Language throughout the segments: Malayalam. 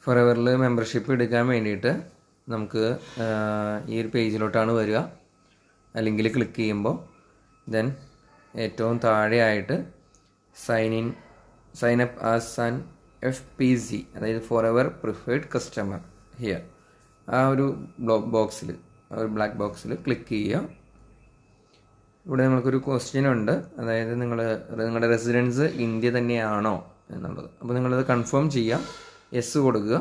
ഫോറെവറിൽ മെമ്പർഷിപ്പ് എടുക്കാൻ വേണ്ടിയിട്ട് നമുക്ക് ഈ ഒരു പേജിലോട്ടാണ് വരിക. അല്ലെങ്കിൽ ക്ലിക്ക് ചെയ്യുമ്പോൾ ദെൻ ഏറ്റവും താഴെയായിട്ട് sign up as an FPC, അതായത് ഫോറെവർ പ്രിഫേർഡ് കസ്റ്റമർ ഹിയർ, ആ ഒരു ബ്ലാക്ക് ബോക്സിൽ ക്ലിക്ക് ചെയ്യുക. ഇവിടെ നിങ്ങൾക്കൊരു ക്വസ്റ്റ്യൻ ഉണ്ട്, അതായത് നിങ്ങളുടെ റെസിഡൻസ് ഇന്ത്യ തന്നെയാണോ എന്നുള്ളത്. അപ്പോൾ നിങ്ങളത് കൺഫേം ചെയ്യുക, യെസ് കൊടുക്കുക.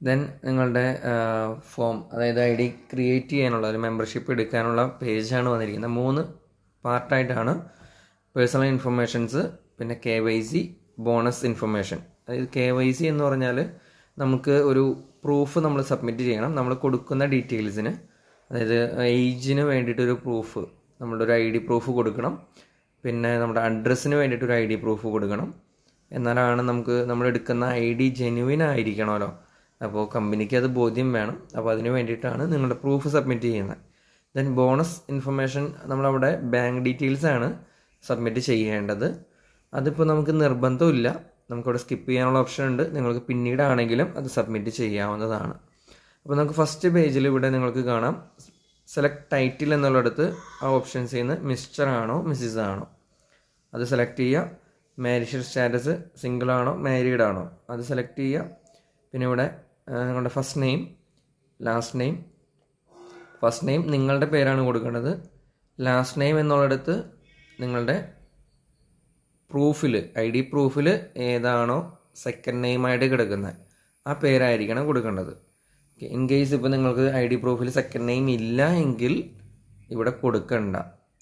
ദെൻ നിങ്ങളുടെ ഫോം, അതായത് ID ക്രിയേറ്റ് ചെയ്യാനുള്ള ഒരു മെമ്പർഷിപ്പ് എടുക്കാനുള്ള പേജാണ് വന്നിരിക്കുന്നത്. 3 പാർട്ടായിട്ടാണ്: പേഴ്സണൽ ഇൻഫർമേഷൻസ്, പിന്നെ KYC, ബോണസ് ഇൻഫർമേഷൻ. അതായത് KYC എന്ന് പറഞ്ഞാൽ നമുക്ക് ഒരു പ്രൂഫ് നമ്മൾ സബ്മിറ്റ് ചെയ്യണം. നമ്മൾ കൊടുക്കുന്ന ഡീറ്റെയിൽസിന്, അതായത് ഏജിന് വേണ്ടിയിട്ടൊരു പ്രൂഫ്, നമ്മളുടെ ഒരു ID പ്രൂഫ് കൊടുക്കണം. പിന്നെ നമ്മുടെ അഡ്രസ്സിന് വേണ്ടിയിട്ടൊരു ID പ്രൂഫ് കൊടുക്കണം. എന്നാലാണ് നമ്മൾ എടുക്കുന്ന ID ജെന്യുവിൻ ആയിരിക്കണമല്ലോ. അപ്പോൾ കമ്പനിക്ക് അത് ബോധ്യം വേണം. അപ്പോൾ അതിന് വേണ്ടിയിട്ടാണ് നിങ്ങളുടെ പ്രൂഫ് സബ്മിറ്റ് ചെയ്യുന്നത്. ദെൻ ബോണസ് ഇൻഫർമേഷൻ, നമ്മളവിടെ ബാങ്ക് ഡീറ്റെയിൽസാണ് സബ്മിറ്റ് ചെയ്യേണ്ടത്. അതിപ്പോൾ നമുക്ക് നിർബന്ധമില്ല, നമുക്കവിടെ സ്കിപ്പ് ചെയ്യാനുള്ള ഓപ്ഷൻ ഉണ്ട്. നിങ്ങൾക്ക് പിന്നീടാണെങ്കിലും അത് സബ്മിറ്റ് ചെയ്യാവുന്നതാണ്. അപ്പോൾ നമുക്ക് ഫസ്റ്റ് പേജിൽ ഇവിടെ നിങ്ങൾക്ക് കാണാം സെലക്ട് ടൈറ്റിൽ എന്നുള്ളിടത്ത് ആ ഓപ്ഷൻസിൽ നിന്ന് മിസ്റ്റർ ആണോ മിസ്സിസ് ആണോ അത് സെലക്ട് ചെയ്യുക. മാരിറ്റൽ സ്റ്റാറ്റസ് സിംഗിൾ ആണോ മാരീഡ് ആണോ അത് സെലക്ട് ചെയ്യുക. പിന്നെ ഇവിടെ നിങ്ങളുടെ first name, last name. First name നിങ്ങളുടെ പേരാണ് കൊടുക്കേണ്ടത്. ലാസ്റ്റ് നെയിം എന്നുള്ളിടത്ത് നിങ്ങളുടെ പ്രൂഫിൽ, ID പ്രൂഫിൽ ഏതാണോ സെക്കൻഡ് നെയിമായിട്ട് കിടക്കുന്നത് ആ പേരായിരിക്കണം കൊടുക്കേണ്ടത്. ഇൻ കേസ് ഇപ്പോൾ നിങ്ങൾക്ക് ID പ്രൂഫിൽ സെക്കൻഡ് നെയിം ഇല്ല എങ്കിൽ ഇവിടെ കൊടുക്കണ്ട.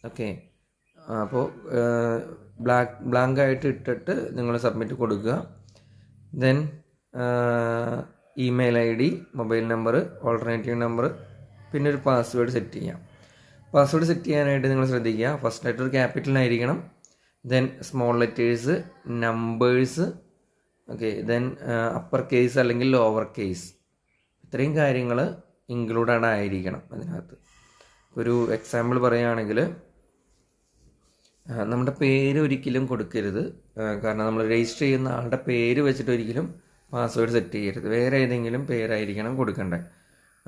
ഓക്കെ, അപ്പോൾ ബ്ലാങ്ക് ആയിട്ട് ഇട്ടിട്ട് നിങ്ങൾ സബ്മിറ്റ് കൊടുക്കുക. Then email ID, mobile number, alternative number, പിന്നെ ഒരു പാസ്വേഡ് സെറ്റ് ചെയ്യാം. പാസ്വേഡ് സെറ്റ് ചെയ്യാനായിട്ട് നിങ്ങൾ ശ്രദ്ധിക്കുക, ഫസ്റ്റ് ലെറ്റർ ക്യാപിറ്റലായിരിക്കണം. Then small letters, numbers, okay. Then upper case അല്ലെങ്കിൽ ലോവർ കേസ്, ഇത്രയും കാര്യങ്ങൾ ഇൻക്ലൂഡഡ് ആയിരിക്കണം അതിനകത്ത്. ഒരു എക്സാമ്പിൾ പറയുകയാണെങ്കിൽ, നമ്മുടെ പേര് ഒരിക്കലും കൊടുക്കരുത്. കാരണം നമ്മൾ രജിസ്റ്റർ ചെയ്യുന്ന ആളുടെ പേര് വെച്ചിട്ട് ഒരിക്കലും പാസ്വേഡ് സെറ്റ് ചെയ്യരുത്. വേറെ ഏതെങ്കിലും പേരായിരിക്കണം കൊടുക്കേണ്ടത്.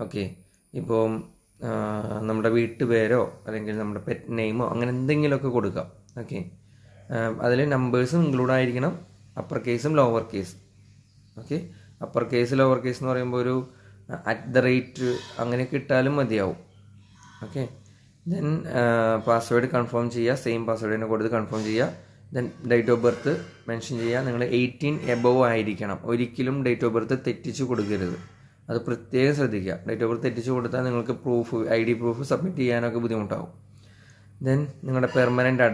ഓക്കെ, ഇപ്പോൾ നമ്മുടെ വീട്ടുപേരോ അല്ലെങ്കിൽ നമ്മുടെ പെറ്റ് നെയിമോ അങ്ങനെ എന്തെങ്കിലുമൊക്കെ കൊടുക്കാം. ഓക്കെ, അതിൽ നമ്പേഴ്സും ഇൻക്ലൂഡ് ആയിരിക്കണം, അപ്പർ കേസും lower case. Okay, upper case lower case എന്ന് പറയുമ്പോൾ ഒരു @ അങ്ങനെയൊക്കെ ഇട്ടാലും മതിയാവും. ഓക്കെ, ദെൻ പാസ്വേഡ് കൺഫേം ചെയ്യുക, സെയിം പാസ്വേഡ് തന്നെ കൊടുത്ത് കൺഫേം ചെയ്യുക. Then date of birth mention ചെയ്യുക. നിങ്ങൾ 18 എബവ് ആയിരിക്കണം. ഒരിക്കലും ഡേറ്റ് ഓഫ് ബർത്ത് തെറ്റിച്ച് കൊടുക്കരുത്, അത് പ്രത്യേകം ശ്രദ്ധിക്കുക. ഡേറ്റ് ഓഫ് ബർത്ത് തെറ്റിച്ച് കൊടുത്താൽ നിങ്ങൾക്ക് ID പ്രൂഫ് സബ്മിറ്റ് ചെയ്യാനൊക്കെ ബുദ്ധിമുട്ടാവും. ദെൻ നിങ്ങളുടെ പെർമനൻ്റ്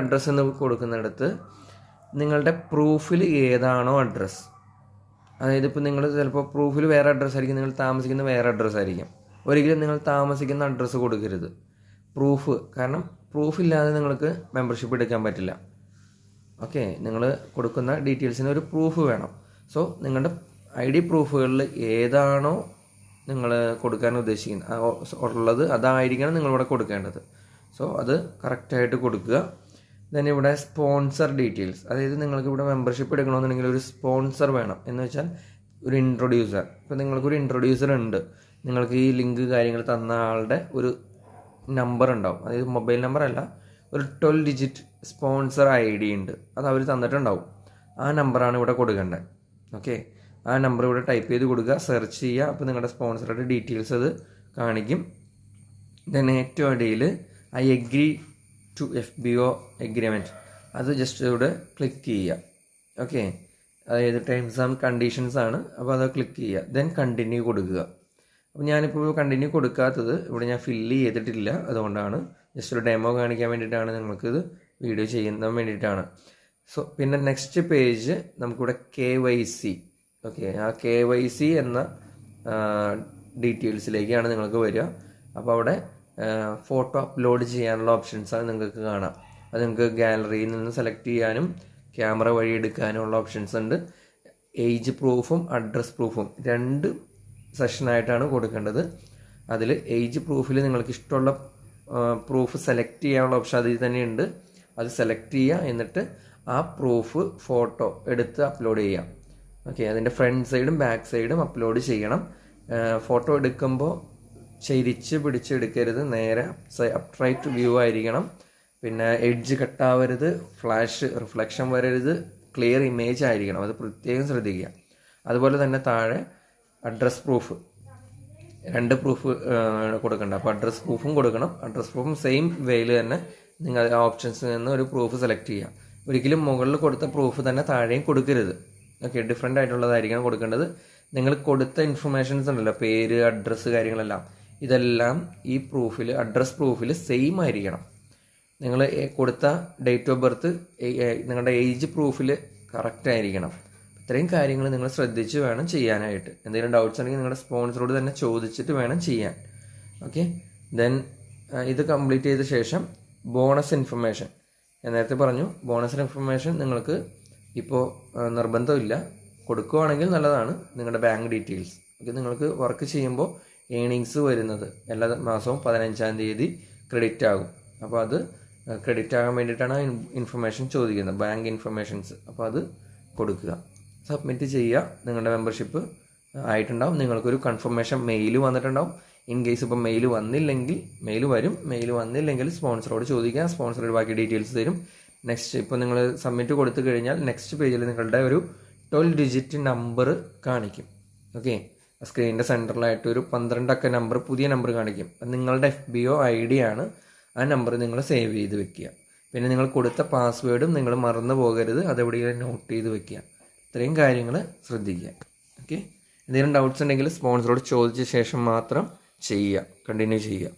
അഡ്രസ്സ് എന്ന് കൊടുക്കുന്നിടത്ത് നിങ്ങളുടെ പ്രൂഫിൽ ഏതാണോ അഡ്രസ്സ്, അതായത് ഇപ്പോൾ നിങ്ങൾ ചിലപ്പോൾ പ്രൂഫിൽ വേറെ അഡ്രസ്സ് ആയിരിക്കും, നിങ്ങൾ താമസിക്കുന്ന വേറെ അഡ്രസ്സ് ആയിരിക്കും. ഒരിക്കലും നിങ്ങൾ താമസിക്കുന്ന അഡ്രസ്സ് കൊടുക്കരുത് പ്രൂഫ്, കാരണം പ്രൂഫില്ലാതെ നിങ്ങൾക്ക് മെമ്പർഷിപ്പ് എടുക്കാൻ പറ്റില്ല. ഓക്കെ, നിങ്ങൾ കൊടുക്കുന്ന ഡീറ്റെയിൽസിന് ഒരു പ്രൂഫ് വേണം. സോ നിങ്ങളുടെ ID പ്രൂഫുകളിൽ ഏതാണോ നിങ്ങൾ കൊടുക്കാൻ ഉദ്ദേശിക്കുന്നത് അതായിരിക്കണം നിങ്ങളിവിടെ കൊടുക്കേണ്ടത്. സോ അത് കറക്റ്റായിട്ട് കൊടുക്കുക. ദെൻ ഇവിടെ സ്പോൺസർ ഡീറ്റെയിൽസ്, അതായത് നിങ്ങൾക്ക് ഇവിടെ മെമ്പർഷിപ്പ് എടുക്കണമെന്നുണ്ടെങ്കിൽ ഒരു സ്പോൺസർ വേണം. എന്ന് വെച്ചാൽ ഒരു ഇൻട്രൊഡ്യൂസർ. ഇപ്പോൾ നിങ്ങൾക്കൊരു ഇൻട്രൊഡ്യൂസർ ഉണ്ട്, നിങ്ങൾക്ക് ഈ ലിങ്ക് കാര്യങ്ങൾ തന്ന ആളുടെ ഒരു നമ്പർ ഉണ്ടാവും, അതായത് മൊബൈൽ നമ്പർ അല്ല, ഒരു 12 ഡിജിറ്റ് സ്പോൺസർ ID ഉണ്ട്, അത് അവർ തന്നിട്ടുണ്ടാവും. ആ നമ്പറാണ് ഇവിടെ കൊടുക്കേണ്ടത്. ഓക്കെ, ആ നമ്പർ ഇവിടെ ടൈപ്പ് ചെയ്ത് കൊടുക്കുക, സെർച്ച് ചെയ്യുക. അപ്പോൾ നിങ്ങളുടെ സ്പോൺസറുടെ ഡീറ്റെയിൽസ് അത് കാണിക്കും. ദെൻ ഏറ്റവും അടിയിൽ I agree to FBO agreement, അത് ജസ്റ്റ് ഇവിടെ ക്ലിക്ക് ചെയ്യുക. ഓക്കെ, അതായത് ടേംസ് ആൻഡ് കണ്ടീഷൻസ് ആണ്, അപ്പോൾ അത് ക്ലിക്ക് ചെയ്യുക. ദെൻ കണ്ടിന്യൂ കൊടുക്കുക. അപ്പോൾ ഞാനിപ്പോൾ കണ്ടിന്യൂ കൊടുക്കാത്തത് ഇവിടെ ഞാൻ ഫില്ല് ചെയ്തിട്ടില്ല, അതുകൊണ്ടാണ്. ജസ്റ്റ് ഒരു ഡെമോ കാണിക്കാൻ വേണ്ടിയിട്ടാണ്, നിങ്ങൾക്കിത് വീഡിയോ ചെയ്യുന്നതിന് വേണ്ടിയിട്ടാണ്. സോ പിന്നെ നെക്സ്റ്റ് പേജ് നമുക്കിവിടെ KYC. ഓക്കെ, ആ KYC എന്ന ഡീറ്റെയിൽസിലേക്കാണ് നിങ്ങൾക്ക് വരിക. അപ്പോൾ അവിടെ ഫോട്ടോ അപ്ലോഡ് ചെയ്യാനുള്ള ഓപ്ഷൻസാണ് നിങ്ങൾക്ക് കാണാം. അത് നിങ്ങൾക്ക് ഗാലറിയിൽ നിന്ന് സെലക്ട് ചെയ്യാനും ക്യാമറ വഴി എടുക്കാനുള്ള ഓപ്ഷൻസ് ഉണ്ട്. ഏജ് പ്രൂഫും അഡ്രസ് പ്രൂഫും 2 സെഷനായിട്ടാണ് കൊടുക്കേണ്ടത്. അതിൽ ഏജ് പ്രൂഫിൽ നിങ്ങൾക്ക് ഇഷ്ടമുള്ള പ്രൂഫ് സെലക്ട് ചെയ്യാനുള്ള ഓപ്ഷൻ അതിൽ തന്നെ ഉണ്ട്. അത് സെലക്ട് ചെയ്യുക, എന്നിട്ട് ആ പ്രൂഫ് ഫോട്ടോ എടുത്ത് അപ്ലോഡ് ചെയ്യാം. ഓക്കെ, അതിൻ്റെ ഫ്രണ്ട് സൈഡും ബാക്ക് സൈഡും അപ്ലോഡ് ചെയ്യണം. ഫോട്ടോ എടുക്കുമ്പോൾ ചെരിച്ച് പിടിച്ചെടുക്കരുത്, നേരെ അപ്റൈറ്റ് വ്യൂ ആയിരിക്കണം. പിന്നെ എഡ്ജ് കട്ടാവരുത്, ഫ്ലാഷ് റിഫ്ലക്ഷൻ വരരുത്, ക്ലിയർ ഇമേജ് ആയിരിക്കണം. അത് പ്രത്യേകം ശ്രദ്ധിക്കുക. അതുപോലെ തന്നെ താഴെ അഡ്രസ് പ്രൂഫ്, 2 പ്രൂഫ് കൊടുക്കണ്ട. അപ്പോൾ അഡ്രസ് പ്രൂഫും കൊടുക്കണം. അഡ്രസ് പ്രൂഫും സെയിം വേയിൽ തന്നെ നിങ്ങൾ ആ ഓപ്ഷൻസിൽ നിന്ന് ഒരു പ്രൂഫ് സെലക്ട് ചെയ്യുക. ഒരിക്കലും മുകളിൽ കൊടുത്ത പ്രൂഫ് തന്നെ താഴെയും കൊടുക്കരുത്. ഓക്കെ, ഡിഫറെൻ്റ് ആയിട്ടുള്ളതായിരിക്കണം കൊടുക്കേണ്ടത്. നിങ്ങൾ കൊടുത്ത ഇൻഫർമേഷൻസ് ഉണ്ടല്ലോ, പേര്, അഡ്രസ്സ്, കാര്യങ്ങളെല്ലാം, ഇതെല്ലാം ഈ പ്രൂഫിൽ, അഡ്രസ് പ്രൂഫിൽ സെയിം ആയിരിക്കണം. നിങ്ങൾ കൊടുത്ത ഡേറ്റ് ഓഫ് ബർത്ത്, നിങ്ങളുടെ ഏജ് പ്രൂഫിൽ കറക്റ്റ് ആയിരിക്കണം. ഇത്രയും കാര്യങ്ങൾ നിങ്ങൾ ശ്രദ്ധിച്ച് വേണം ചെയ്യാനായിട്ട്. എന്തെങ്കിലും ഡൗട്ട്സ് ഉണ്ടെങ്കിൽ നിങ്ങളുടെ സ്പോൺസറോട് തന്നെ ചോദിച്ചിട്ട് വേണം ചെയ്യാൻ. ഓക്കെ, ദെൻ ഇത് കംപ്ലീറ്റ് ചെയ്ത ശേഷം ബോണസ് ഇൻഫർമേഷൻ. ഞാൻ നേരത്തെ പറഞ്ഞു, ബോണസ് ഇൻഫർമേഷൻ നിങ്ങൾക്ക് ഇപ്പോൾ നിർബന്ധമില്ല, കൊടുക്കുകയാണെങ്കിൽ നല്ലതാണ്. നിങ്ങളുടെ ബാങ്ക് ഡീറ്റെയിൽസ്. ഓക്കെ, നിങ്ങൾക്ക് വർക്ക് ചെയ്യുമ്പോൾ ഏണിങ്സ് വരുന്നത് എല്ലാ മാസവും 15-ാം തീയതി ക്രെഡിറ്റ് ആകും. അപ്പോൾ അത് ക്രെഡിറ്റ് ആകാൻ വേണ്ടിയിട്ടാണ് ഇൻഫർമേഷൻ ചോദിക്കുന്നത്, ബാങ്ക് ഇൻഫർമേഷൻസ്. അപ്പോൾ അത് കൊടുക്കുക, സബ്മിറ്റ് ചെയ്യുക. നിങ്ങളുടെ മെമ്പർഷിപ്പ് ആയിട്ടുണ്ടാവും. നിങ്ങൾക്കൊരു കൺഫർമേഷൻ മെയിൽ വന്നിട്ടുണ്ടാവും. ഇൻ കേസ് ഇപ്പോൾ മെയിൽ വന്നില്ലെങ്കിൽ, മെയിൽ വരും. മെയിൽ വന്നില്ലെങ്കിൽ സ്പോൺസറോട് ചോദിക്കുക, സ്പോൺസറോട് ബാക്കി ഡീറ്റെയിൽസ് തരും. നെക്സ്റ്റ്, ഇപ്പോൾ നിങ്ങൾ സബ്മിറ്റ് കൊടുത്തു കഴിഞ്ഞാൽ നെക്സ്റ്റ് പേജിൽ നിങ്ങളുടെ ഒരു 12 ഡിജിറ്റ് നമ്പർ കാണിക്കും. ഓക്കെ, സ്ക്രീനിൻ്റെ സെൻറ്ററിലായിട്ട് ഒരു 12 അക്ക നമ്പർ, പുതിയ നമ്പർ കാണിക്കും. അത് നിങ്ങളുടെ FBO ID ആണ്. ആ നമ്പർ നിങ്ങൾ സേവ് ചെയ്ത് വെക്കുക. പിന്നെ നിങ്ങൾ കൊടുത്ത പാസ്വേഡും നിങ്ങൾ മറന്നു പോകരുത്, അതെവിടെയെങ്കിലും നോട്ട് ചെയ്ത് വെക്കുക. ഇത്രയും കാര്യങ്ങൾ ശ്രദ്ധിക്കുക. ഓക്കെ, എന്തെങ്കിലും ഡൗട്ട്സ് ഉണ്ടെങ്കിൽ സ്പോൺസറോട് ചോദിച്ച ശേഷം മാത്രം ചെയ്യുക, കണ്ടിന്യൂ ചെയ്യുക.